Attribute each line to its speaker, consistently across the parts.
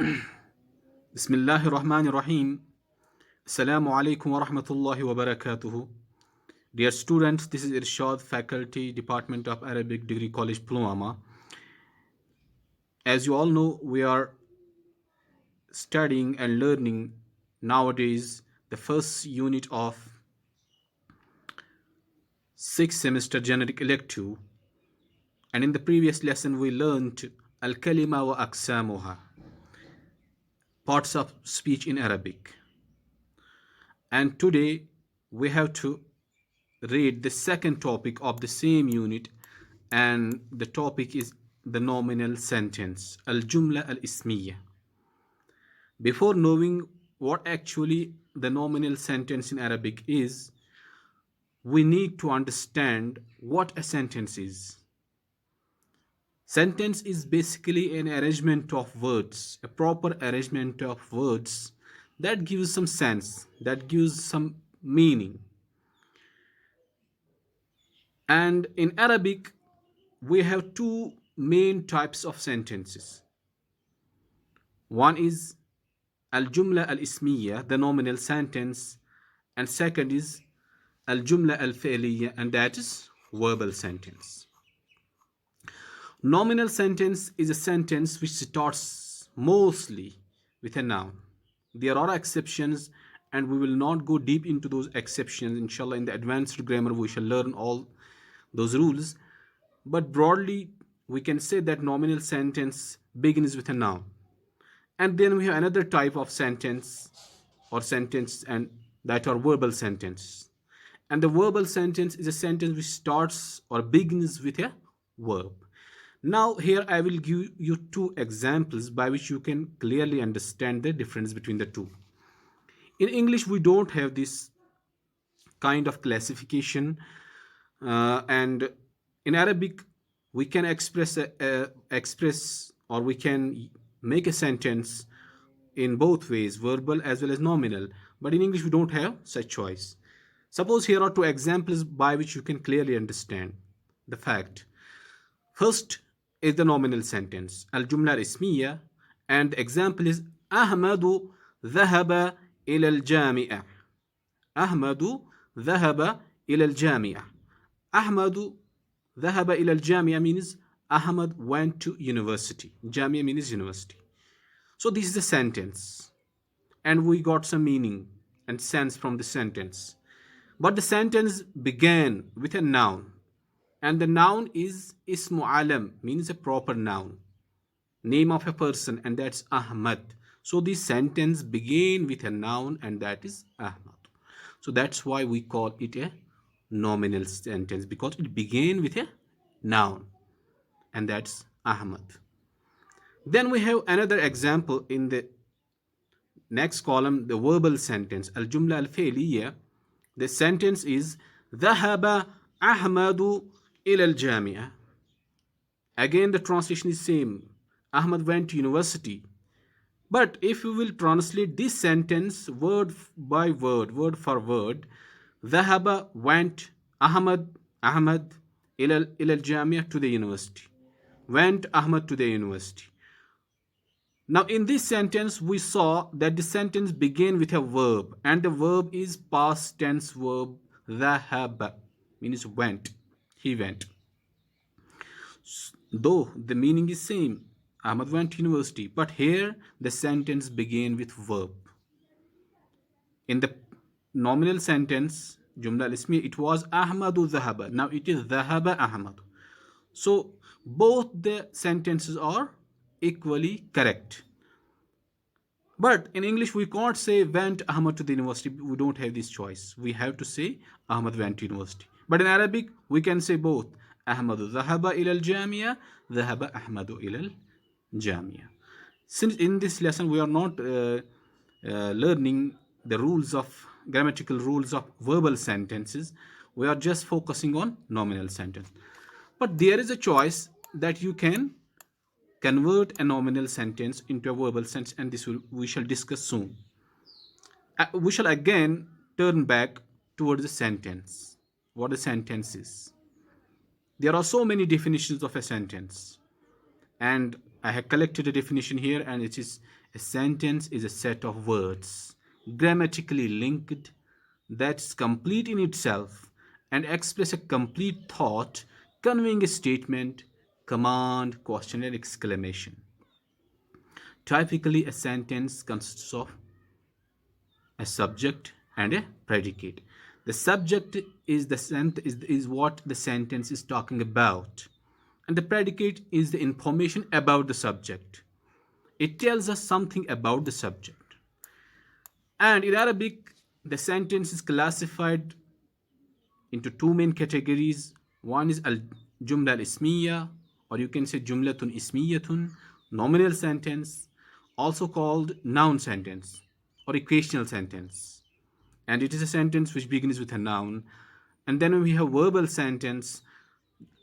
Speaker 1: Bismillahir Rahmanir Rahim. Assalamu alaikum wa rahmatullahi wa barakatuhu. Dear students, this is Irshad, Faculty, Department of Arabic, Degree College, Pulwama. As you all know, we are studying and learning nowadays the first unit of 6th semester generic elective. And in the previous lesson, we learned Al-Kalima wa Aqsamuha, parts of speech in Arabic. And today we have to read the second topic of the same unit, and the topic is the nominal sentence, Al-Jumla Al-Ismiya. Before knowing what actually the nominal sentence in Arabic is, we need to understand what a sentence is. Sentence is basically an arrangement of words, a proper arrangement of words that gives some sense, that gives some meaning. And in Arabic, we have two main types of sentences. One is Al-Jumla Al-Ismiya, the nominal sentence, and second is Al-Jumla Al-Fi'liya, and that is verbal sentence. Nominal sentence is a sentence which starts mostly with a noun. There are exceptions, and we will not go deep into those exceptions. Inshallah, in the advanced grammar, we shall learn all those rules. But broadly, we can say that nominal sentence begins with a noun. And then we have another type of sentence or sentence, and that are verbal sentence. And the verbal sentence is a sentence which starts or begins with a verb. Now here I will give you two examples by which you can clearly understand the difference between the two. In English, we don't have this kind of classification, and in Arabic, we can express or we can make a sentence in both ways, verbal as well as nominal. But in English, we don't have such choice. Suppose here are two examples by which you can clearly understand the fact. First is the nominal sentence, Al-Jumla Al-Ismiya, and the example is Ahmadu dhahaba ila al-jami'a. Ahmadu dhahaba ila al-jami'a. Ahmadu dhahaba ila al-jami'a means Ahmad went to university. Jami'a means university. So this is a sentence, and we got some meaning and sense from the sentence. But the sentence began with a noun, and the noun is Ismu Alam, means a proper noun, name of a person, and that's Ahmad. So this sentence began with a noun, and that is Ahmad. So that's why we call it a nominal sentence, because it began with a noun, and that's Ahmad. Then we have another example in the next column, the verbal sentence, Al-Jumla Al-Fi'liya. The sentence is Dhahaba Ahmadu ila al-Jami'a. Again, the translation is same. Ahmad went to university. But if we will translate this sentence word by word, word for word, Dhahaba went, Ahmad ila al-Jami'a, to the university. Went Ahmad to the university. Now in this sentence, we saw that the sentence began with a verb, and the verb is past tense verb dhahaba, means went. He went. Though the meaning is same, Ahmad went to university, but here the sentence began with verb. In the nominal sentence, Jumla Al-Ismiya, it was Ahmadu dhahaba. Now it is dhahaba Ahmad. So both the sentences are equally correct. But in English, we can't say went Ahmad to the university. We don't have this choice. We have to say Ahmad went to university. But in Arabic, we can say both. Ahmadu dhahaba ila al-jami'a, dhahaba Ahmadu ila al-jami'a. Since in this lesson, we are not learning the rules of grammatical rules of verbal sentences, we are just focusing on nominal sentence. But there is a choice that you can convert a nominal sentence into a verbal sentence, and this we shall discuss soon. We shall again turn back towards the sentence. What a sentence is. There are so many definitions of a sentence, and I have collected a definition here, and it is: a sentence is a set of words grammatically linked that's complete in itself and express a complete thought, conveying a statement, command, question, and exclamation. Typically, a sentence consists of a subject and a predicate. The subject is is what the sentence is talking about, and the predicate is the information about the subject. It tells us something about the subject. And in Arabic, the sentence is classified into two main categories. One is al-jumla al-ismiya, or you can say jumlatun ismiyatun, nominal sentence, also called noun sentence or equational sentence. And it is a sentence which begins with a noun. And then we have verbal sentence,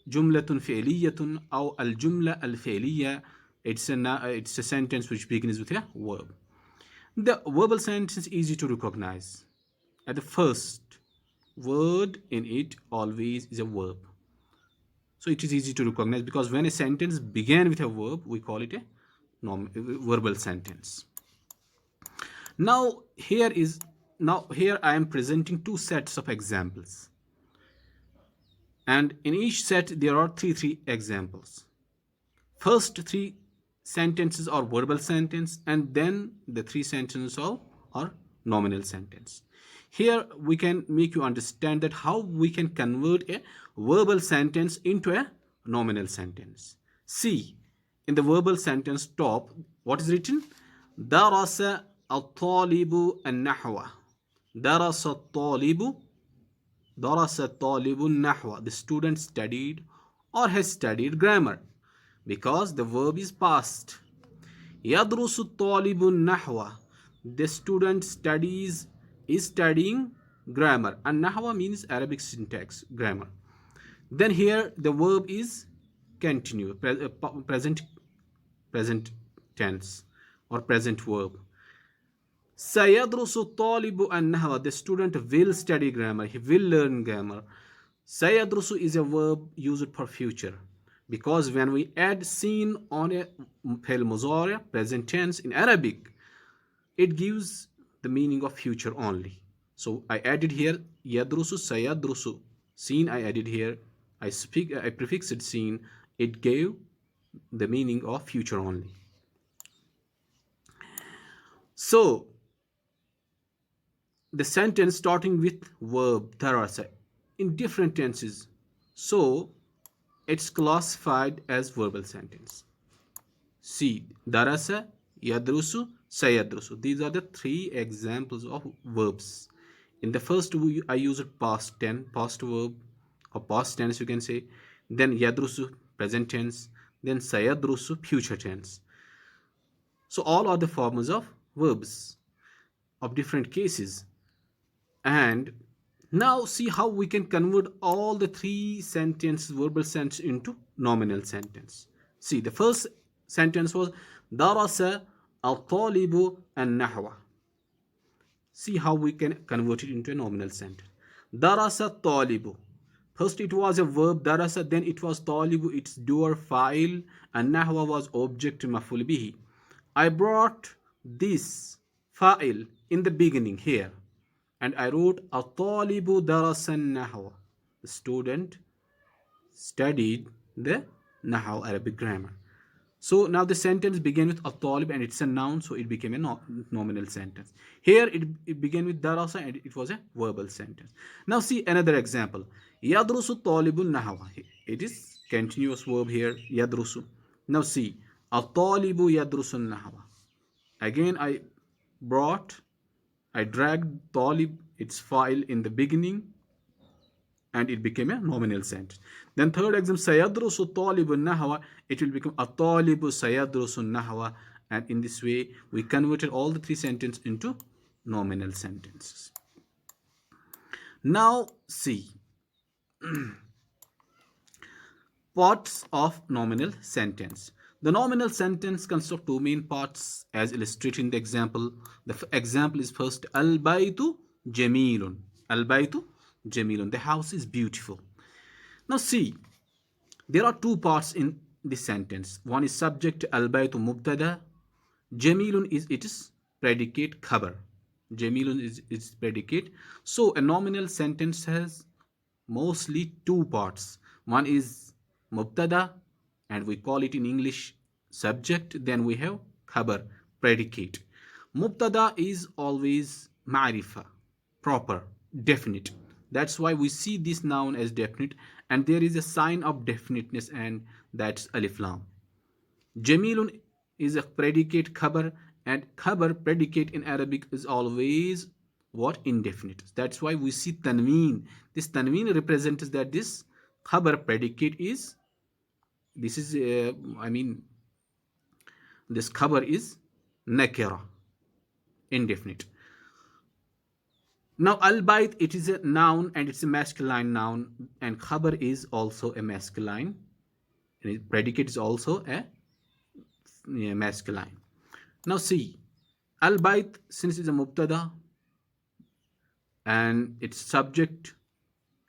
Speaker 1: jumlatun fi'liyatun or al-jumla al-fi'liya. It's a sentence which begins with a verb. The verbal sentence is easy to recognize. At the first word in it always is a verb. So it is easy to recognize because when a sentence began with a verb, we call it a verbal sentence. Now here I am presenting two sets of examples. And in each set there are three examples. First three sentences are verbal sentence, and then the three sentences are nominal sentence. Here we can make you understand that how we can convert a verbal sentence into a nominal sentence. See, in the verbal sentence top, what is written? درس الطالب النحو. درس الطالب درس الطالب النحو. The student studied or has studied grammar, because the verb is past. يدرس الطالب النحو. The student is studying grammar, and nahwa means Arabic syntax, grammar. Then here the verb is continue, present tense or present verb. سيدرس الطالب النحو. The student will study grammar, he will learn grammar. سيدرس is a verb used for future, because when we add sin on a fi'l mudari, present tense in Arabic, it gives the meaning of future only. So I added here yadrusu sayadrusu. Sin I added here. I prefixed sin. It gave the meaning of future only. So the sentence starting with verb darasa in different tenses. So it's classified as verbal sentence. See, darasa, yadrusu, sayadrusu. These are the three examples of verbs. In the first, I use past verb or past tense, you can say. Then yadrusu, present tense. Then sayadrusu, future tense. So all are the forms of verbs of different cases. And now see how we can convert all the three sentences, verbal sentence, into nominal sentence. See, the first sentence was darasa al-talibu an-nahwa. See how we can convert it into a nominal sentence. Darasa talibu. First it was a verb darasa, then it was talibu, its doer, fa'il, and nahwa was object maf'ul bihi. I brought this fa'il in the beginning here, and I wrote at-talibu darasa an-nahwa. The student studied the nahwa, Arabic grammar. So now the sentence began with at-talib and it's a noun, so it became a nominal sentence. Here it began with darasa and it was a verbal sentence. Now see another example. Yadrusu talibu nahwa. It is continuous verb here, yadrusu. Now see, at-talibu yadrusu nahwa. Again I dragged talib, its file, in the beginning, and it became a nominal sentence. Then third example, sayadrusu talibu nahwa, it will become at-talibu sayadrusu nahwa, and in this way we converted all the three sentences into nominal sentences. Now see parts of nominal sentence. The nominal sentence consists of two main parts as illustrated in the example. The example is first, al-baytu jamilun. Al-baytu jamilun. The house is beautiful. Now see, there are two parts in this sentence. One is subject, al-baytu mubtada, jamilun is its predicate, khabar. Jamilun is its predicate. So a nominal sentence has mostly two parts. One is mubtada, and we call it in English subject. Then we have khabar, predicate. Mubtada is always ma'rifa, proper, definite. That's why we see this noun as definite, and there is a sign of definiteness, and that's alif lam. Jamilun is a predicate khabar, and khabar predicate in Arabic is always what? Indefinite. That's why we see tanween. This tanween represents that this khabar predicate is, this is this khabar is nakira, indefinite. Now al-bayt, it is a noun and it's a masculine noun, and khabar is also a masculine, and predicate is also a masculine. Now see, al-bayt, since it's a mubtada and it's subject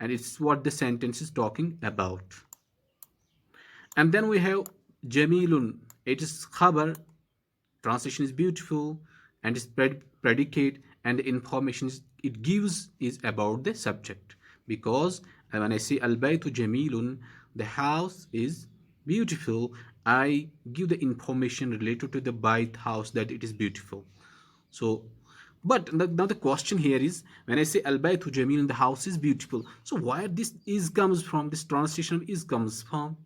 Speaker 1: and it's what the sentence is talking about. And then we have jamilun, it is khabar, translation is beautiful, and it's predicate, and the information it gives is about the subject. Because when I say al-baytu jamilun, the house is beautiful, I give the information related to the bayt, house, that it is beautiful. So, but now the question here is, when I say al-baytu jamilun, the house is beautiful, so where this is comes from, this translation of is comes from?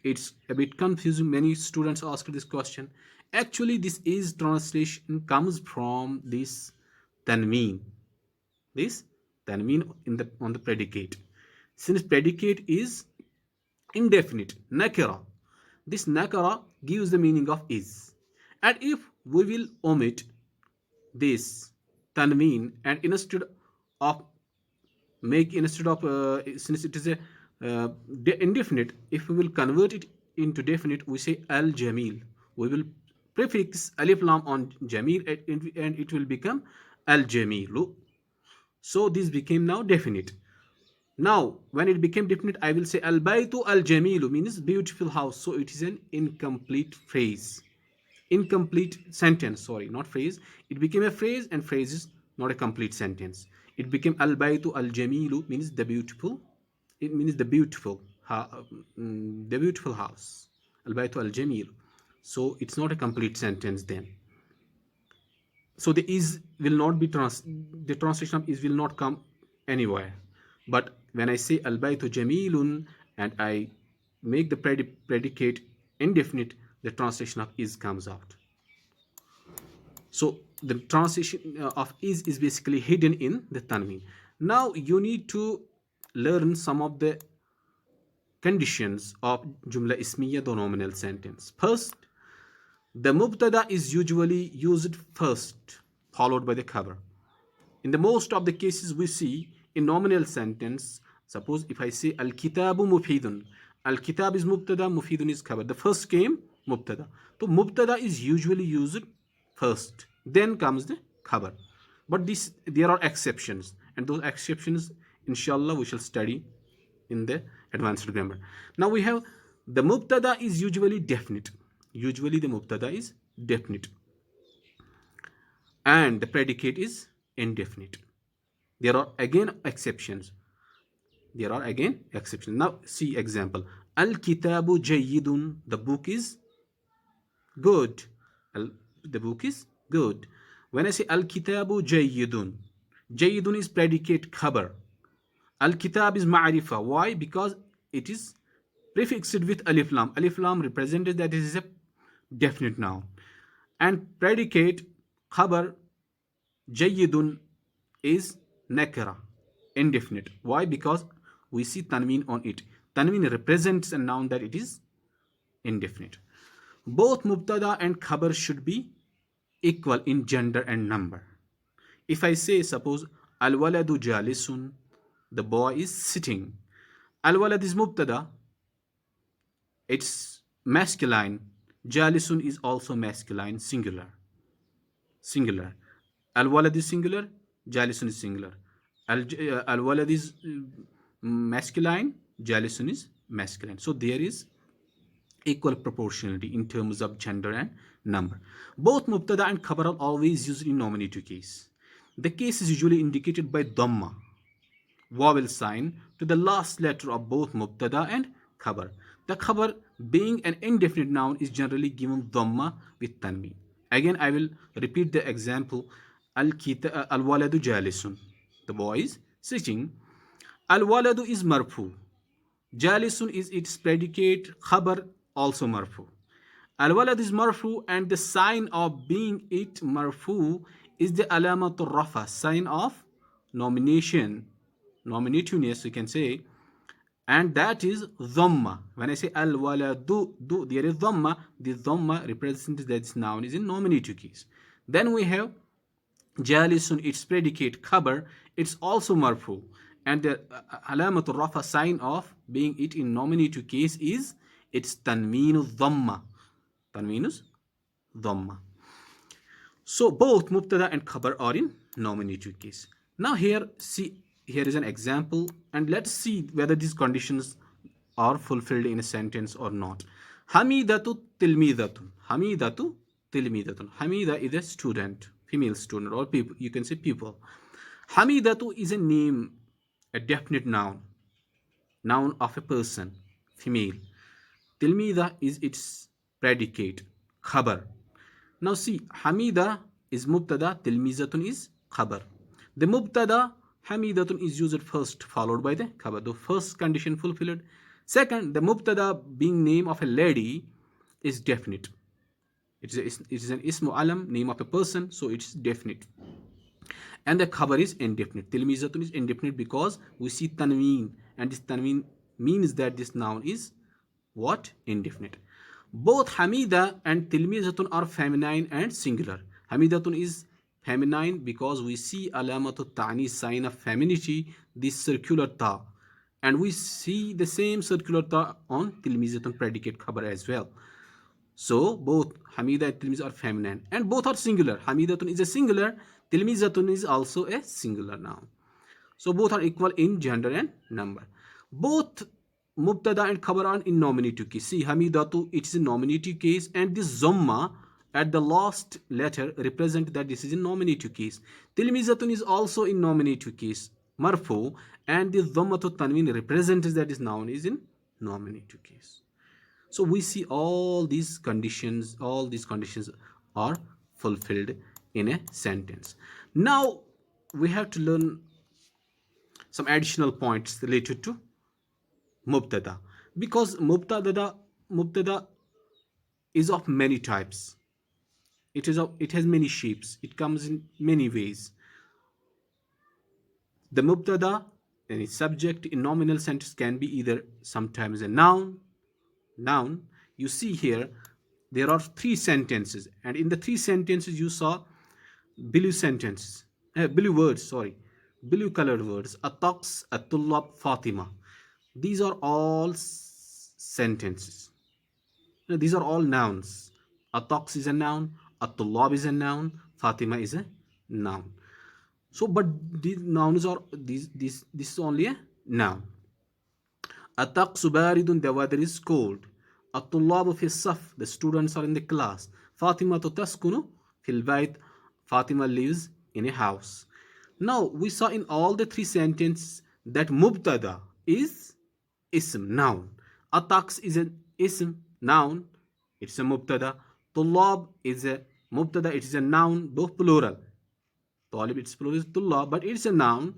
Speaker 1: It's a bit confusing. Many students ask this question. Actually, this is translation comes from this tanween. This tanween on the predicate. Since predicate is indefinite, nakira, this nakara gives the meaning of is. And if we will omit this tanween, and instead of since it is a indefinite, if we will convert it into definite, we say al jamil. We will prefix alif lam on jamil, and it will become al jamilu. So this became now definite. Now when it became definite, I will say al baytu al jamilu, means beautiful house. So it is an incomplete phrase, incomplete sentence, sorry, not phrase. It became a phrase, and phrase is not a complete sentence. It became al baytu al jamilu, means the beautiful, it means the beautiful the beautiful house, al baytu al jamil. So it's not a complete sentence then. So the is will not be the translation of is will not come anywhere. But when I say al baytu jamilun and I make the predicate indefinite, the translation of is comes out. So the translation of is basically hidden in the tanween. Now you need to learn some of the conditions of jumla ismiya, the nominal sentence. First, the mubtada is usually used first, followed by the khabar. In the most of the cases we see in nominal sentence, suppose if I say al-kitabu mufidun, al-kitab is mubtada, mufidun is khabar. The first came mubtada. So mubtada is usually used first, then comes the khabar. But there are exceptions, and those exceptions inshallah we shall study in the advanced grammar. Now we have the mubtada is usually definite. Usually the mubtada is definite, and the predicate is indefinite. There are again exceptions. Now see example. Al-kitabu jayyidun, the book is good. The book is good. When I say al-kitabu jayyidun, jayyidun is predicate khabar. Al-kitab is ma'rifa. Why? Because it is prefixed with alif lam. Alif lam represented that it is a definite noun. And predicate khabar jayyidun is nakira, indefinite. Why? Because we see tanween on it. Tanween represents a noun that it is indefinite. Both mubtada and khabar should be equal in gender and number. If I say, suppose, al-waladu jalisun, the boy is sitting. Al-walad is mubtada, it's masculine. Jalisun is also masculine, singular. Al-walad is singular, jalisun is singular. Al-walad is masculine, jalisun is masculine. So there is equal proportionality in terms of gender and number. Both mubtada and khabar are always used in nominative case. The case is usually indicated by dhamma, vowel sign, to the last letter of both mubtada and khabar. The khabar, being an indefinite noun, is generally given dhamma with tanween. Again, I will repeat the example. Al-waladu jalisun. The boy is sitting. Al-waladu is marfu. Jalisun is its predicate. Khabar also marfu. Al-walad is marfu, and the sign of being it marfu is the alamatul rafa, sign of nomination, nominativeness, you can say, and that is dhamma. When I say al-waladu, there is dhamma. The dhamma represents that this noun is in nominative case. Then we have jalisun, its predicate khabar, it's also marfu, and the alamatul rafa, sign of being it in nominative case, is its tanweenu dhamma. Tanweenus dhamma. So both mubtada and khabar are in nominative case. Now here is an example, and let's see whether these conditions are fulfilled in a sentence or not. Hamidatu tilmidatun. Hamidatu tilmidatun. Hamida is a student, female student, or people. You can say people. Hamidatu is a name, a definite noun of a person, female. Tilmida is its predicate, khabar. Now see, Hamida is mubtada, tilmizatun is khabar. The mubtada Hamidatun is used first, followed by the khabar. The first condition fulfilled. Second, the mubtada, being name of a lady, is definite. It is an ismu alam, name of a person, so it's definite. And the khabar is indefinite. Tilmizatun is indefinite because we see tanween, and this tanween means that this noun is what? Indefinite. Both Hamida and Tilmizatun are feminine and singular. Hamidatun is feminine because we see alamatul ta'ni, sign of femininity, this circular ta, and we see the same circular ta on Tilmizatun predicate khabar as well. So both Hamida and Tilmiz are feminine, and both are singular. Hamidatun is a singular, Tilmizatun is also a singular noun. So both are equal in gender and number. Both mubtada and khabar are in nominative case. See, Hamidatu, it is a nominative case, and this zomma at the last letter represent that this is in nominative case. Tilmizatun is also in nominative case, marfu, and the dhammatu tanween represents that this noun is in nominative case. So we see all these conditions are fulfilled in a sentence. Now we have to learn some additional points related to mubtada, because mubtada is of many types. It has many shapes. It comes in many ways. The mubtada, any subject in nominal sentence, can be either sometimes a noun. You see here there are three sentences, and in the three sentences you saw blue colored words: ataqs, atullab, fatima. These are all sentences. These are all nouns. Ataqs is a noun, At-Tullab is a noun, Fatima is a noun. So, but these nouns are this is only a noun. At-Taqsu baridun, the weather is cold. At-Tullabu fi saf, the students are in the class. Fatima taskunu fil bayt, Fatima lives in a house. Now we saw in all the three sentences that mubtada is ism, noun. Ataqs is an ism, noun. It's a mubtada. Tullab is a mubtada, it is a noun, both plural. Talib, it's plural, is tullab, but it's a noun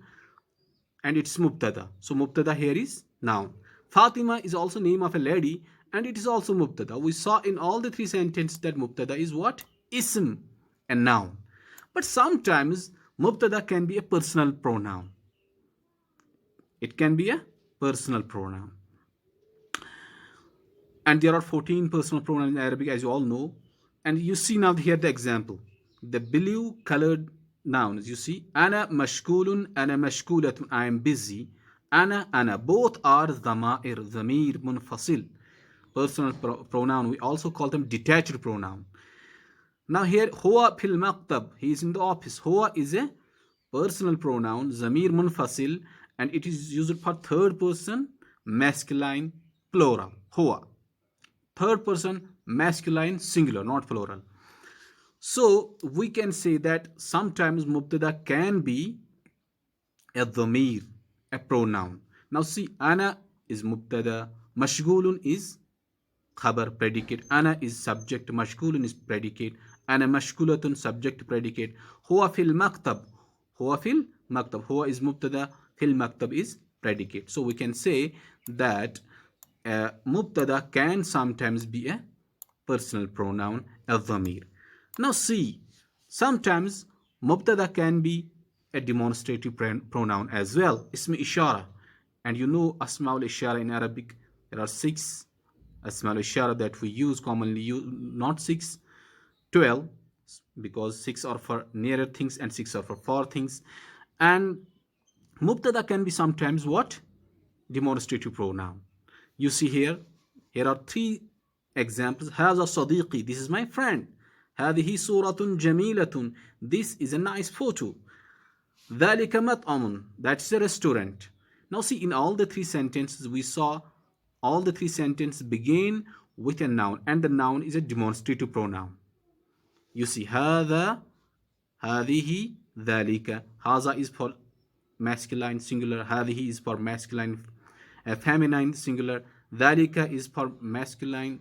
Speaker 1: and it's mubtada. So mubtada here is noun. Fatima is also name of a lady, and it is also mubtada. We saw in all the three sentences that mubtada is what? Ism, a noun. But sometimes mubtada can be a personal pronoun. It can be a personal pronoun. And there are 14 personal pronouns in Arabic, as you all know. And you see now here the example. The blue colored nouns. You see, ana mashkulun, ana mashkulatun, I am busy. Ana, both are dhama'ir, dhamir, munfasil. Personal pronoun. We also call them detached pronoun. Now here, huwa fil maktab, he is in the office. Huwa is a personal pronoun, dhamir munfasil, and it is used for third person, masculine, plural. Huwa. third person masculine singular, not plural. So we can say that sometimes mubtada can be a dhamir, a pronoun. Now see, ana is mubtada, mashgulun is khabar, predicate. Ana is subject, mashgulun is predicate. Ana mashgulatun, subject, predicate. Huwa fil maktab, huwa fil maktab. Huwa is mubtada, fil maktab is predicate. So we can say that mubtada can sometimes be a personal pronoun, a dhamir. Now see, sometimes mubtada can be a demonstrative pronoun as well. Ismi ishara. And you know asma'ul ishara in Arabic, there are 6 asma'ul ishara that we use commonly, not 6, 12, because 6 are for nearer things and 6 are for far things. And mubtada can be sometimes what? Demonstrative pronoun. You see here are 3 examples. هذا صديقي, this is my friend. هذه صورة جميلة, this is a nice photo. ذلك مطعم, that's a restaurant. Now see, in all the 3 sentences we saw, all the 3 sentences begin with a noun, and the noun is a demonstrative pronoun. You see, هذا, هذه, ذلك. هذا is for masculine singular, هذه is for masculine feminine singular, ذلك is for masculine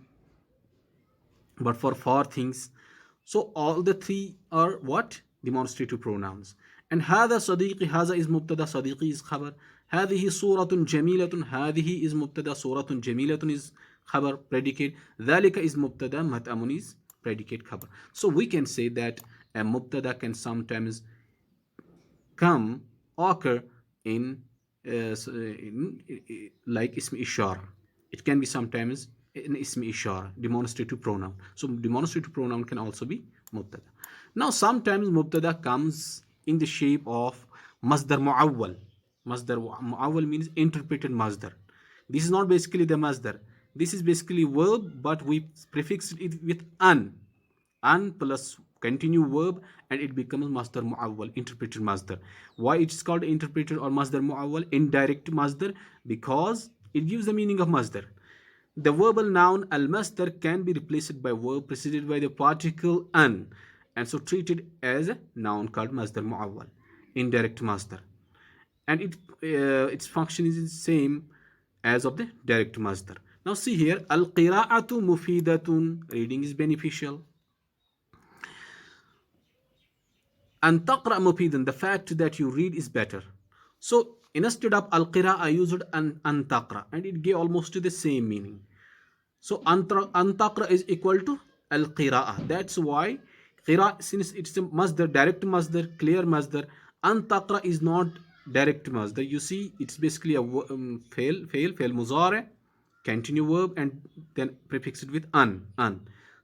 Speaker 1: but for 4 things. So all the 3 are what? Demonstrative pronouns. And هذا صديقي, هذا is مبتدا, صديقي is خبر. هذه صورة جميلة, هذه is مبتدا, صورة جميلة is خبر, predicate. ذلك is مبتدا, مطعم is predicate, خبر. So we can say that a mubtada can sometimes occur in like ismi ishara. It can be sometimes an ismi ishara, demonstrative pronoun. So demonstrative pronoun can also be mubtada. Now sometimes mubtada comes in the shape of masdar muawwal. Masdar muawwal means interpreted masdar. This is not basically the masdar. This is basically verb, but we prefix it with an plus continue verb, and it becomes masdar muawwal, interpreted masdar. Why it is called interpreted or masdar muawwal, indirect masdar? Because it gives the meaning of masdar. The verbal noun al-masdar can be replaced by verb preceded by the particle an, and so treated as a noun called masdar muawwal, indirect masdar. And its function is the same as of the direct masdar. Now see here, al-qira'atu mufidatun, reading is beneficial. And taqra mufidan, the fact that you read is better. So instead of al-qira, I used an taqra, and it gave almost the same meaning. So an taqra is equal to al-qira'ah. That's why qira, since it's a masdar, direct masdar, clear masdar, an taqra is not direct masdar. You see, it's basically a fail muzare, continue verb, and then prefixed with an.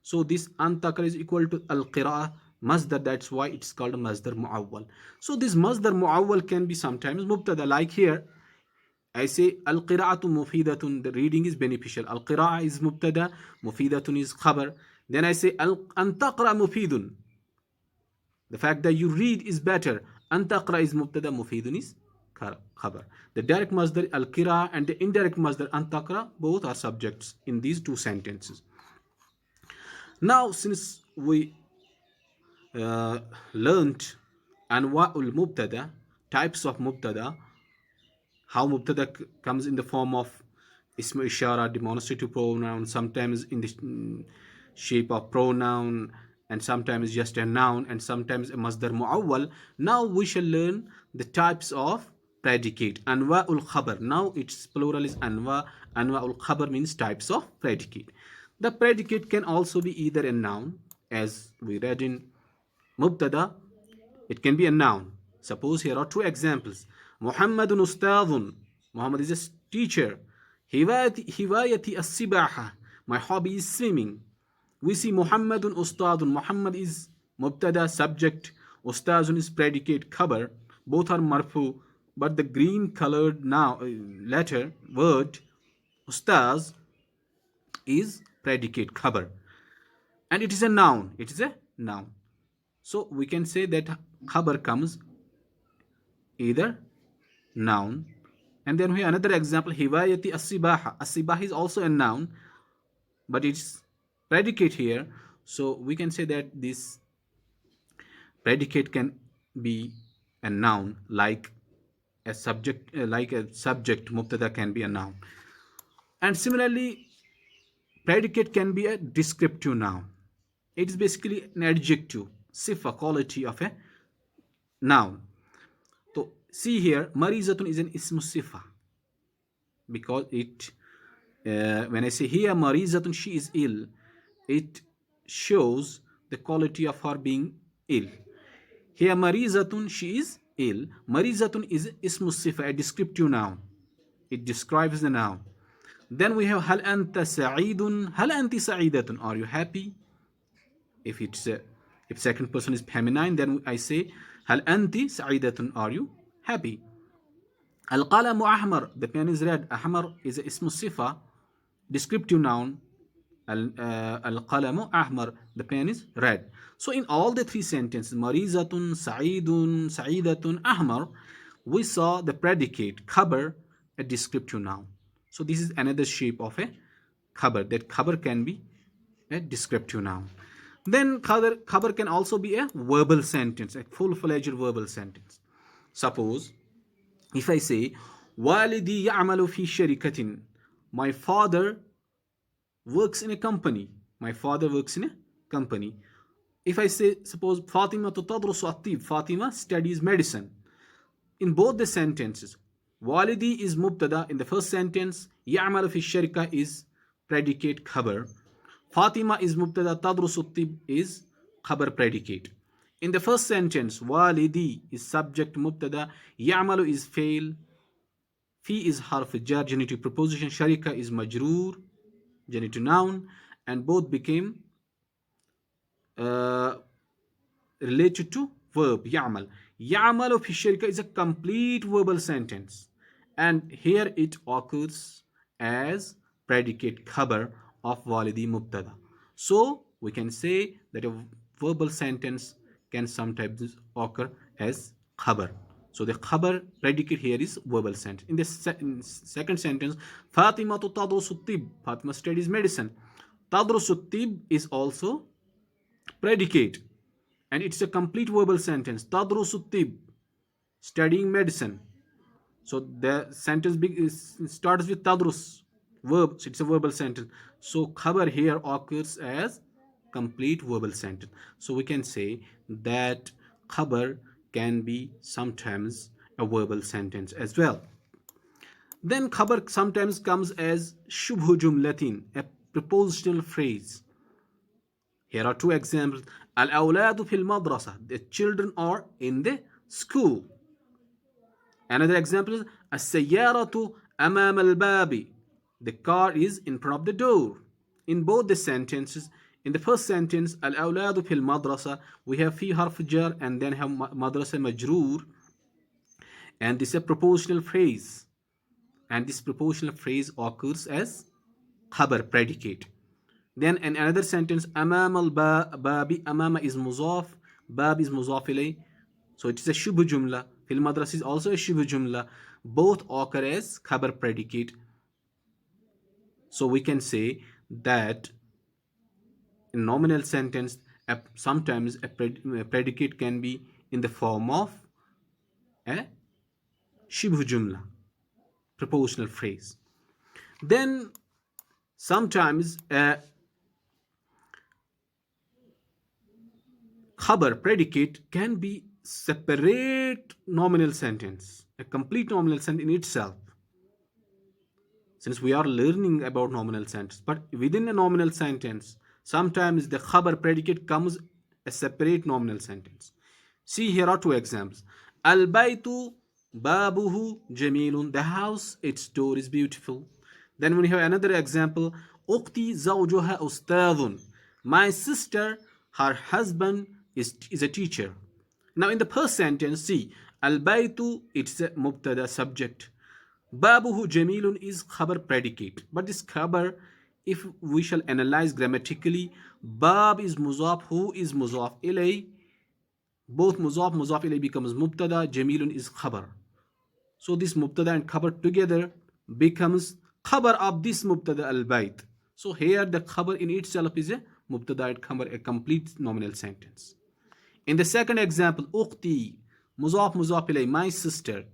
Speaker 1: So this an taqra is equal to al-qira'ah masdar, that's why it's called a masdar muawwal. So this masdar muawwal can be sometimes mubtada, like here I say al-qira'atu mufidatun, the reading is beneficial. Al-qira'a is mubtada, mufidatun is khabar. Then I say an taqra mufidun, the fact that you read is better. An taqra is mubtada, mufidun is khabar. The direct masdar al-qira'a and the indirect masdar an taqra, both are subjects in these 2 sentences. Now since we learned anwa'ul mubtada, types of mubtada, how mubtada comes in the form of ismu ishara, demonstrative pronoun, sometimes in the shape of pronoun, and sometimes just a noun, and sometimes a masdar muawwal. Now we shall learn the types of predicate, anwa'ul khabar. Now its plural is anwa'ul khabar means types of predicate. The predicate can also be either a noun, as we read in mubtada, it can be a noun. Suppose here are 2 examples. Muhammadun ustadun, Muhammad is a teacher. Hiwayati as-sibaha, my hobby is swimming. We see Muhammadun ustadun, Muhammad is mubtada, subject, ustadun is predicate, khabar. Both are marfu, but the green colored now letter word ustaz is predicate, khabar, and it is a noun. It is a noun. So we can say that khabar comes either noun, and then we have another example, hiwayati as-sibaha. As-sibaha is also a noun, but it's predicate here. So we can say that this predicate can be a noun, like a subject, mubtada can be a noun. And similarly, predicate can be a descriptive noun. It is basically an adjective, sifa, quality of a noun. So see here, marizatun is an ismu sifa, because it when I say here marizatun, she is ill, it shows the quality of her being ill. Here marizatun, she is ill. Marizatun is ismu sifa, a descriptive noun. It describes the noun. Then we have hal anta sa'idun, hal anti sa'idatun, are you happy? If it's if second person is feminine, then I say hal anti sa'idatun, are you happy? Al-qalamu ahmar, the pen is red. Ahmar is a ismu sifa, descriptive noun. Al-qalamu ahmar, the pen is red. So in all the three sentences, marizatun, sa'idun, sa'idatun, ahmar, we saw the predicate, khabar, a descriptive noun. So this is another shape of a khabar. That khabar can be a descriptive noun. Then khabar can also be a verbal sentence, a full-fledged verbal sentence. Suppose if I say walidi ya'malu fi sharikatin, my father works in a company. My father works in a company. If I say, suppose Fatima tadrusu at-tib, Fatima studies medicine. In both the sentences, walidi is mubtada in the first sentence, ya'malu fi sharika is predicate khabar. Fatima is mubtada, tadrusu at-tib is khabar predicate. In the first sentence, walidi is subject mubtada, ya'malu is fail, fi is harf jar, genitive preposition, sharika is majroor, genitive noun, and both became related to verb ya'mal. Ya'malu fi sharika is a complete verbal sentence, and here it occurs as predicate khabar of walidi mubtada. So we can say that a verbal sentence can sometimes occur as khabar. So the khabar predicate here is verbal sentence. In the second sentence, Fatima tadrusu tib, Fatima studies medicine. Tadrusu tib is also predicate, and it's a complete verbal sentence. Tadrusu tib, studying medicine. So the sentence starts with tadrus, verb. So it's a verbal sentence. So khabar here occurs as complete verbal sentence. So we can say that khabar can be sometimes a verbal sentence as well. Then khabar sometimes comes as shubhu jumlatin, a prepositional phrase. Here are two examples. Al-awladu fil madrasa, the children are in the school. Another example is as-sayyaratu amam al-babi, the car is in front of the door. In both the sentences, in the first sentence, al-awladu fil madrasa, we have fi harf jar and then have madrasa majroor, and this is a propositional phrase, and this propositional phrase occurs as khabar predicate. Then in another sentence, amam al-babi, amama is muzaf, bab is muzaf ilay, so it is a shubh jumla. Fil madrasa is also a shubh jumla. Both occur as khabar predicate. So we can say that in nominal sentence, sometimes a predicate can be in the form of a shibh jumla, propositional phrase. Then sometimes a khabar predicate can be separate nominal sentence, a complete nominal sentence in itself. Since we are learning about nominal sentence, but within a nominal sentence, sometimes the khabar predicate comes a separate nominal sentence. See, here are two examples. Al-baytu babuhu jamilun, the house, its door is beautiful. Then we have another example. Uqti zawjuha ustadun, my sister, her husband is a teacher. Now in the first sentence, see, al-baytu, it's a mubtada subject. Babuhu jamilun is khabar predicate. But this khabar, if we shall analyze grammatically, bab is muzaf, who is muzaf ilay. Both muzaf ilay becomes mubtada, jamilun is khabar. So this mubtada and khabar together becomes khabar of this mubtada al-bayt. So here the khabar in itself is a mubtada and khabar, a complete nominal sentence. In the second example, ukhti, muzaf muzaf ilay, my sister.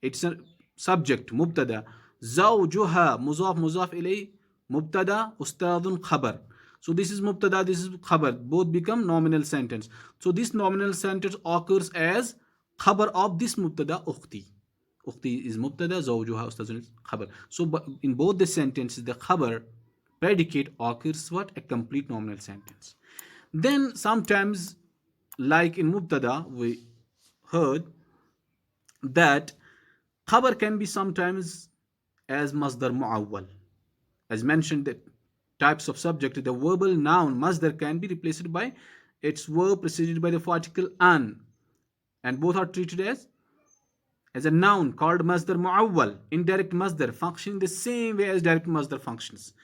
Speaker 1: It's a subject, mubtada. Zawjuha, muzaf muzaf ilay, mubtada, ustadun khabar. So this is mubtada, this is khabar. Both become nominal sentence. So this nominal sentence occurs as khabar of this mubtada, ukhti. Ukhti is mubtada, zawjuha, ustadun is khabar. So in both the sentences, the khabar predicate occurs what? A complete nominal sentence. Then sometimes, like in mubtada, we heard that khabar can be sometimes as masdar muawwal. As mentioned, the types of subject, the verbal noun masdar can be replaced by its verb preceded by the particle an, and both are treated as a noun called masdar muawwal, indirect masdar, functioning the same way as direct masdar functions.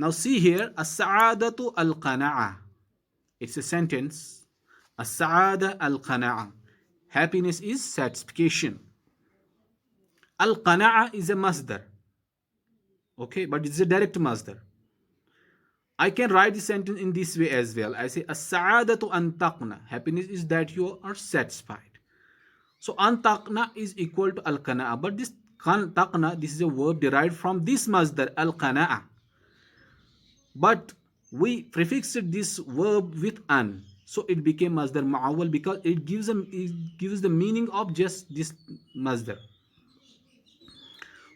Speaker 1: Now see here, as-sa'adatu al-qana'a. It's a sentence. As-sa'ada al-qana'a. Happiness is satisfaction. Al-qana'a is a masdar. Okay, but it's a direct masdar. I can write the sentence in this way as well. I say, as-sa'adatu an taqna. Happiness is that you are satisfied. So an taqna is equal to al-qana'a. But this taqna, this is a verb derived from this masdar, al-qana'a. But we prefixed this verb with an, so it became masdar muawwal because it gives the meaning of just this masdar.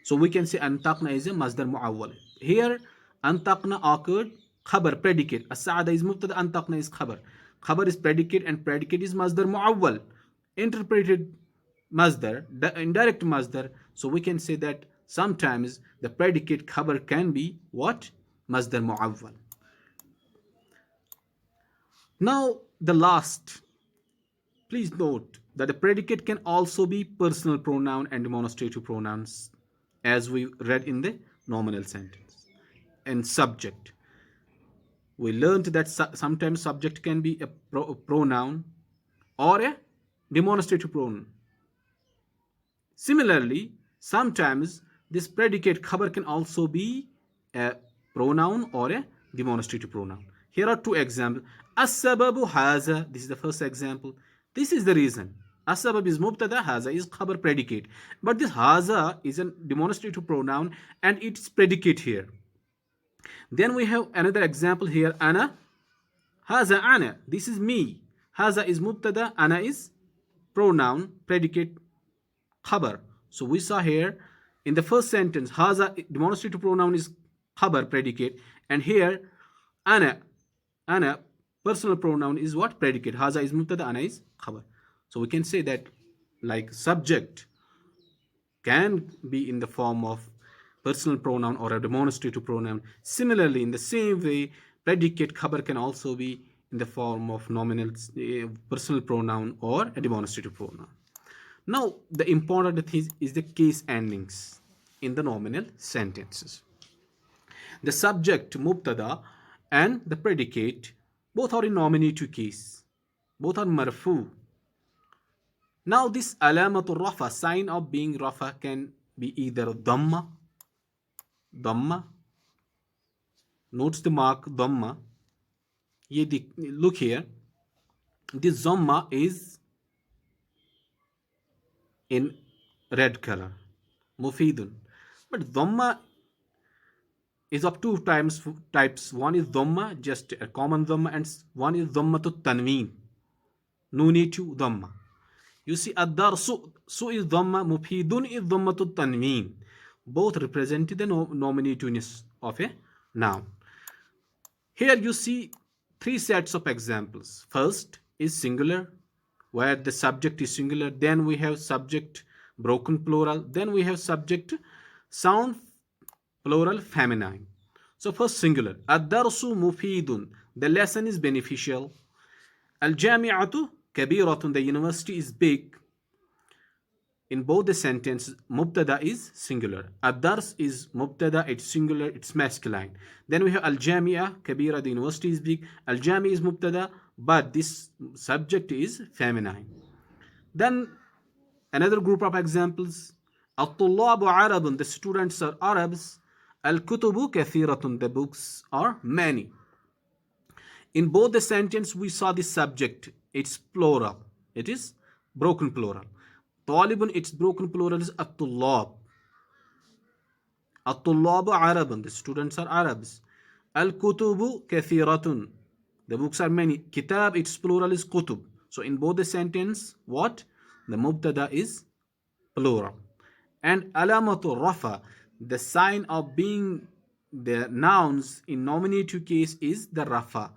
Speaker 1: So we can say antaqna is a masdar muawwal. Here antaqna occurred khabar, predicate. As-sa'ada is mubtada, antaqna is khabar. Khabar is predicate and predicate is masdar muawwal, interpreted masdar, the indirect masdar. So we can say that sometimes the predicate khabar can be what? Masdar muawwal. Now the last, please note that the predicate can also be personal pronoun and demonstrative pronouns, as we read in the nominal sentence. And subject, we learned that sometimes subject can be a pronoun or a demonstrative pronoun. Similarly, sometimes this predicate khabar can also be a pronoun or a demonstrative pronoun. Here are two examples. As-sababu haza. This is the first example. This is the reason. As-sabab is mubtada, haza is khabar, predicate. But this haza is a demonstrative pronoun and it's predicate here. Then we have another example here. Ana. Haza ana. This is me. Haza is mubtada, ana is pronoun, predicate, khabar. So we saw here in the first sentence, haza demonstrative pronoun is khabar, predicate, and here ana personal pronoun is what? Predicate. Haza is mubtada, ana is khabar. So we can say that like subject can be in the form of personal pronoun or a demonstrative pronoun. Similarly, in the same way, predicate khabar can also be in the form of nominal personal pronoun or a demonstrative pronoun. Now the important thing is the case endings in the nominal sentences. The subject mubtada and the predicate both are in nominative case, both are marfu. Now this alamatul rafa, sign of being rafa, can be either dhamma. Notice the mark dhamma. Look here, this dhamma is in red color, mufidun. But dhamma is of two types. One is dhamma, just a common dhamma, and one is dhammatut tanween, nunitu dhamma. You see, ad-darsu is dhamma, mufidun is dhammatut tanween. Both represent the nominativeness of a noun. Here you see three sets of examples. First is singular, where the subject is singular. Then we have subject broken plural. Then we have subject sound plural feminine. So first singular. Ad-darsu mufidun. The lesson is beneficial. Al-jami'atu kabiratun. The university is big. In both the sentences, mubtada is singular. Ad-dars is mubtada, it's singular, it's masculine. Then we have al-jami'a kabira, the university is big. Al-jami is mubtada, but this subject is feminine. Then another group of examples. At-tullabu arabun. The students are Arabs. الكتب كثيرة. The books are many. In both the sentence, we saw the subject. It's plural. It is broken plural. طالب, its broken plural is الطلاب. الطلاب عرب. The students are Arabs. الكتب كثيرة. The books are many. كتاب, its plural is كتب. So in both the sentence, what? The mubtada is plural. And alamatul rafa, the sign of being the nouns in nominative case is the rafa.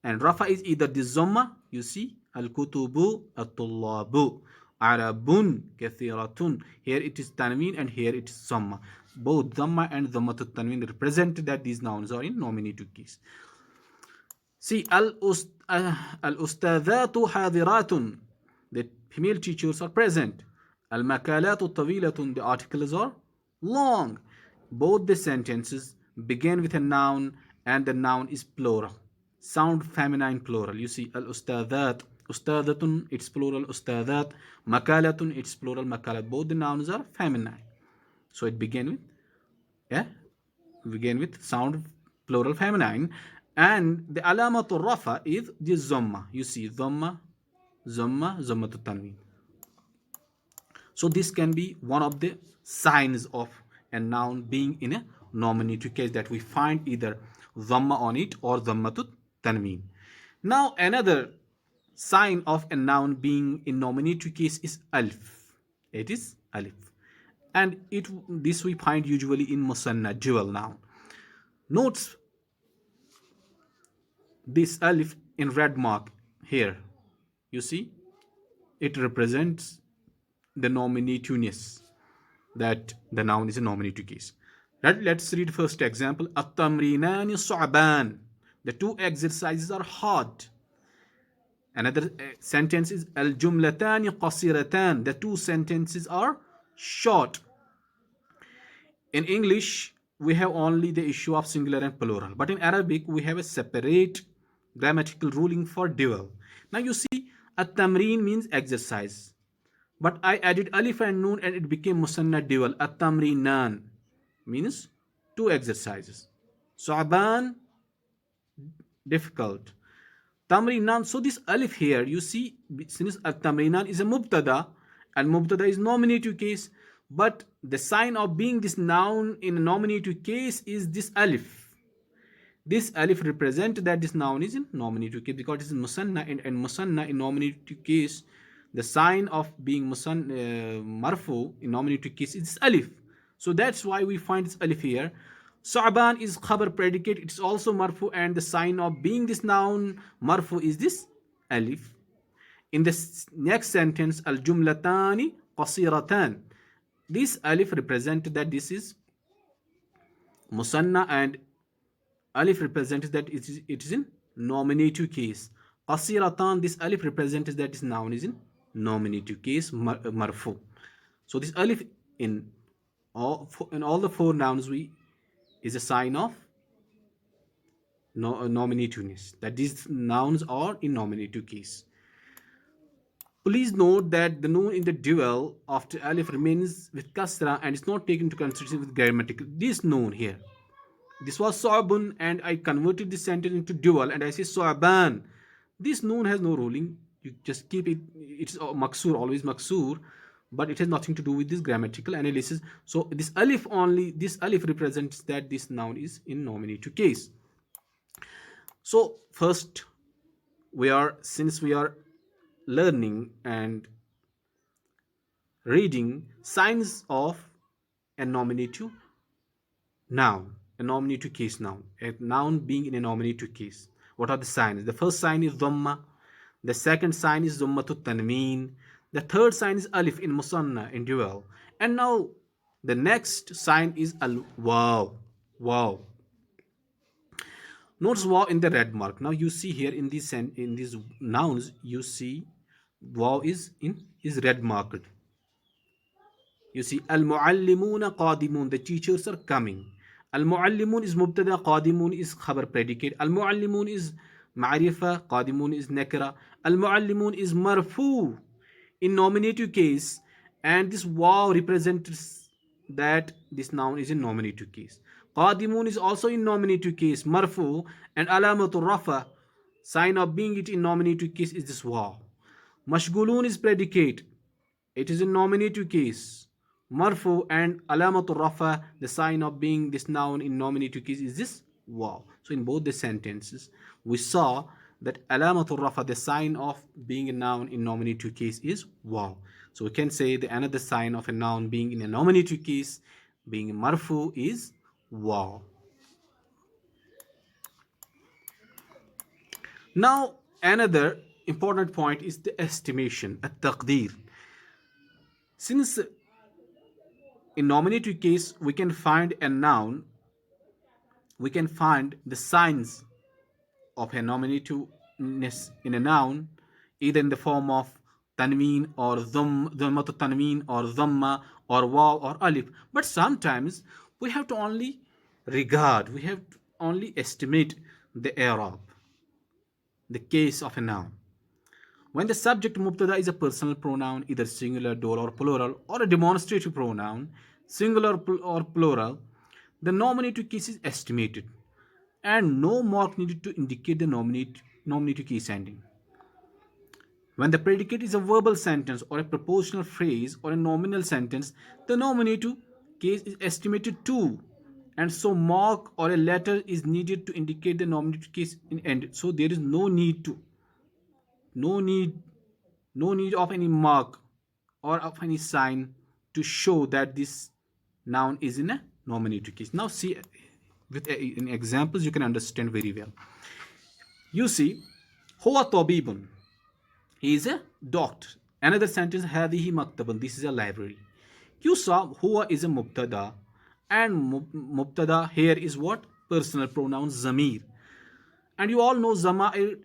Speaker 1: And rafa is either the zomma, you see, al-kutubu, al-tullabu, arabun, kathiratun. Here it is tanween and here it is zomma. Both dhamma and dhammatul tanween represent that these nouns are in nominative case. See, al-ustadhatu hadiratun. The female teachers are present. Al-makalatu tawilatun. The articles are long. Both the sentences begin with a noun and the noun is plural. Sound feminine plural. You see, al-ustadhat, ustadatun, it's plural, ustadhat, makalatun, it's plural, makalat. Both the nouns are feminine. So it begin with sound plural feminine. And the alamatul rafa is the zomma. You see, zomma, zommatul tanween. So this can be one of the signs of a noun being in a nominative case, that we find either dhamma on it or dhammatut tanween. Now another sign of a noun being in nominative case is alif. It is alif. And this we find usually in musanna, dual noun. Notes this alif in red mark here. You see, it represents the nominativeness, that the noun is a nominative case. Let's read first example. At-tamrinani su'ban. The two exercises are hard. Another sentence is al-jumlatani qasiratan. The two sentences are short. In English, we have only the issue of singular and plural. But in Arabic, we have a separate grammatical ruling for dual. Now you see, at-tamrin means exercise. But I added alif and noon and it became musanna dual. At-tamrinan means two exercises. Su'ban, difficult. Tamrinan, so this alif here, you see, since at-tamrinan is a mubtada, and mubtada is nominative case, but the sign of being this noun in a nominative case is this alif. This alif represents that this noun is in nominative case, because it is musanna, and musanna in nominative case, the sign of being marfu in nominative case is alif. So that's why we find this alif here. Su'ban is khabar predicate, it's also marfu, and the sign of being this noun marfu is this alif. In the next sentence, al-jumlatani qasiratan. This alif represents that this is musanna, and alif represents that it is in nominative case. Qasiratan, this alif represents that this noun is in nominative case, marfu. So this alif in all the four nouns is a sign of nominativeness, that these nouns are in nominative case. Please note that the noun in the dual after alif remains with kasra and is not taken into consideration with grammatical. This noun here, this was su'bun, and I converted this sentence into dual and I say su'ban. This noun has no ruling. You just keep it. It's maksur, always maksur, but it has nothing to do with this grammatical analysis. So this alif represents that this noun is in nominative case. So first, since we are learning and reading signs of a nominative noun, a nominative case noun, a noun being in a nominative case. What are the signs? The first sign is dhamma. The second sign is dhammatut tanween. The third sign is alif in musanna, in dual. And now the next sign is al-waw. Wow. Notice waw in the red mark. Now you see here in these nouns, you see waw is red marked. You see al-muallimuna qadimun. The teachers are coming. Al-muallimun is mubtada, qadimun is khabar predicate. Al-muallimun is ma'rifa, qadimun is nakira. Al-muallimun is marfu in nominative case, and this waw represents that this noun is in nominative case. قادمون is also in nominative case, marfu, and alamatul rafa, sign of being it in nominative case is this waw. Mashgulun is predicate, it is in nominative case, marfu, and alamatul rafa, the sign of being this noun in nominative case is this waw. So in both the sentences we saw that alamatul rafa, the sign of being a noun in nominative case is waw. So we can say the another sign of a noun being in a nominative case being marfu is waw. Now another important point is the estimation, at taqdeer. Since in nominative case we can find a noun, we can find the signs of a nominativeness in a noun either in the form of tanween or dhammat tanween or dhamma or waw or alif. But sometimes we have to only regard, we have to only estimate the i'rab, the case of a noun. When the subject mubtada is a personal pronoun, either singular, dual, or plural, or a demonstrative pronoun, singular or plural, the nominative case is estimated, and no mark needed to indicate the nominative case ending. When the predicate is a verbal sentence or a propositional phrase or a nominal sentence, the nominative case is estimated too, and so mark or a letter is needed to indicate the nominative case in end. So there is no need no need of any mark or of any sign to show that this noun is in a nominative case. Now see, with in examples you can understand very well. You see, huwa tabibun, he is a doctor. Another sentence, hadihi maktabun, this is a library. You saw huwa is a mubtada, and mubtada here is what? Personal pronoun zamir. And you all know zamair,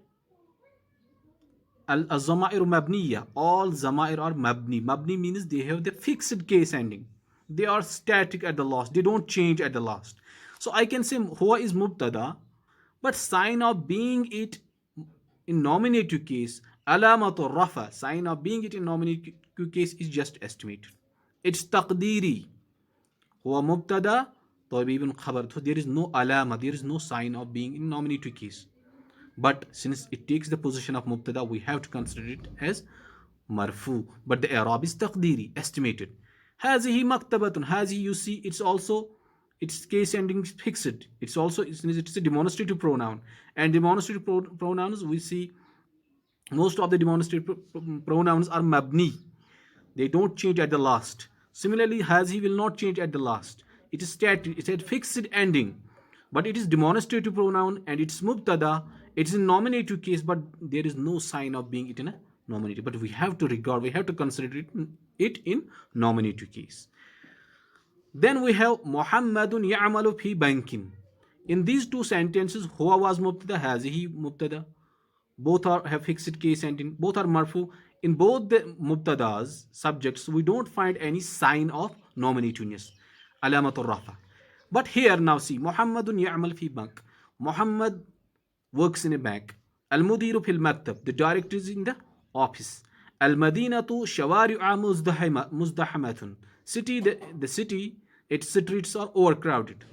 Speaker 1: al-zama'ir mabniya, all zamair are mabni. Mabni means they have the fixed case ending, they are static at the last, they don't change at the last. So I can say huwa is mubtada, but sign of being it in nominative case, alamatul rafa, sign of being it in nominative case is just estimated, it's taqdiri. Huwa mubtada tabibun khabar, so there is no alama, there is no sign of being in nominative case. But since it takes the position of mubtada, we have to consider it as marfu. But the i'rab is taqdiri, estimated. Hazihi maktabatun, hazi, you see, it's also, its case ending is fixed. It's also, it's a demonstrative pronoun, and demonstrative pronouns we see most of the demonstrative pronouns are mabni, they don't change at the last. Similarly, hazi will not change at the last, it is static, it's a fixed ending, but it is demonstrative pronoun and it's mubtada, it's in nominative case, but there is no sign of being it in a nominative. But we have to regard, we have to consider it in nominative case. Then we have Muhammadun ya'malu fi bankin. In these two sentences, huwa was mubtada, hazihi mubtada. Both are have fixed case ending, both are marfu. In both the mubtadas subjects, we don't find any sign of nominativeness, alamatul rafa. But here now see, Muhammadun ya'mal fi bank. Muhammad works in a bank. Al-mudiru fil maktab, the director is in the office. Al-madinatu shawari'a muzdahamatun. City, the city, its streets are overcrowded.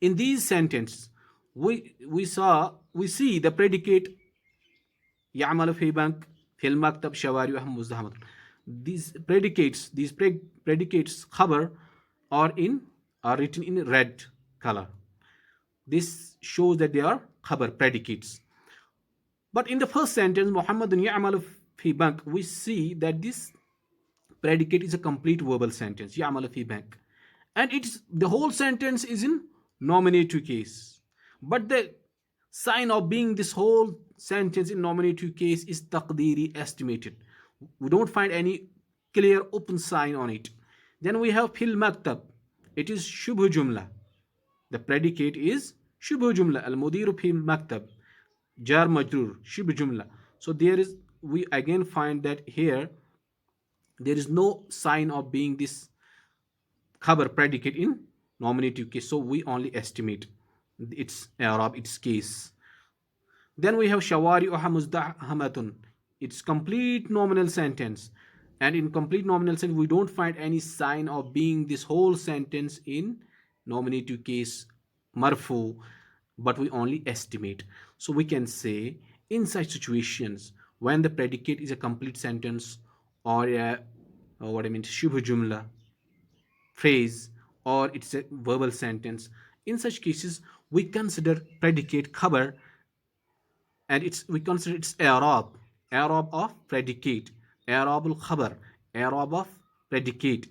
Speaker 1: In these sentences, we see the predicate يعمل في بنك في المكتب شوارعها مزدحمة. These predicates khabar are written in red color. This shows that they are khabar predicates. But in the first sentence, Muhammadun ya'malu fi bank, we see that this predicate is a complete verbal sentence, ya'malu fi bank, and it's the whole sentence is in nominative case. But the sign of being this whole sentence in nominative case is taqdiri, estimated. We don't find any clear open sign on it. Then we have fil maktab, it is shubhu jumla, the predicate is shubhu jumla. Al mudiru fil maktab, jar majrur, shubhu jumla. So there is, we again find that here there is no sign of being this khabar predicate in nominative case, so we only estimate its i'rab, its case. Then we have shawari'uha muzdahamatun, it's complete nominal sentence, and in complete nominal sentence we don't find any sign of being this whole sentence in nominative case marfu, but we only estimate. So we can say in such situations when the predicate is a complete sentence or a what I mean shubha jumla phrase, or it's a verbal sentence, in such cases we consider predicate khabar, and it's we consider it's i'rab of predicate, i'rabul khabar, i'rab of predicate.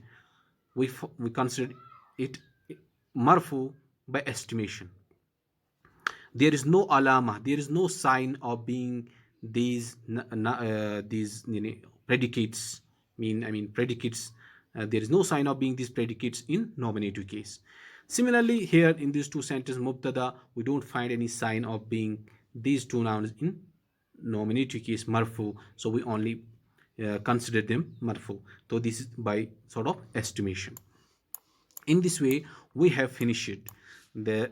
Speaker 1: We consider it marfu by estimation. There is no alama, there is no sign of being these these predicates, I mean predicates, there is no sign of being these predicates in nominative case. Similarly here in these two sentences mubtada, we don't find any sign of being these two nouns in nominative case marfu, so we only consider them marfu. So this is by sort of estimation. In this way we have finished the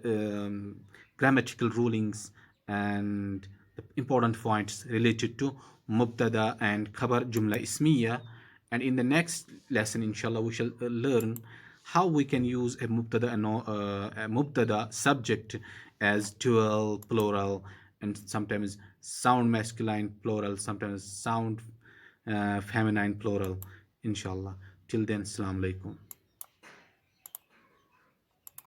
Speaker 1: grammatical rulings and the important points related to mubtada and khabar jumla ismiya. And in the next lesson inshallah we shall learn how we can use a mubtada and a mubtada subject as dual plural, and sometimes sound masculine plural, sometimes sound feminine plural inshallah. Till then, assalamu alaikum.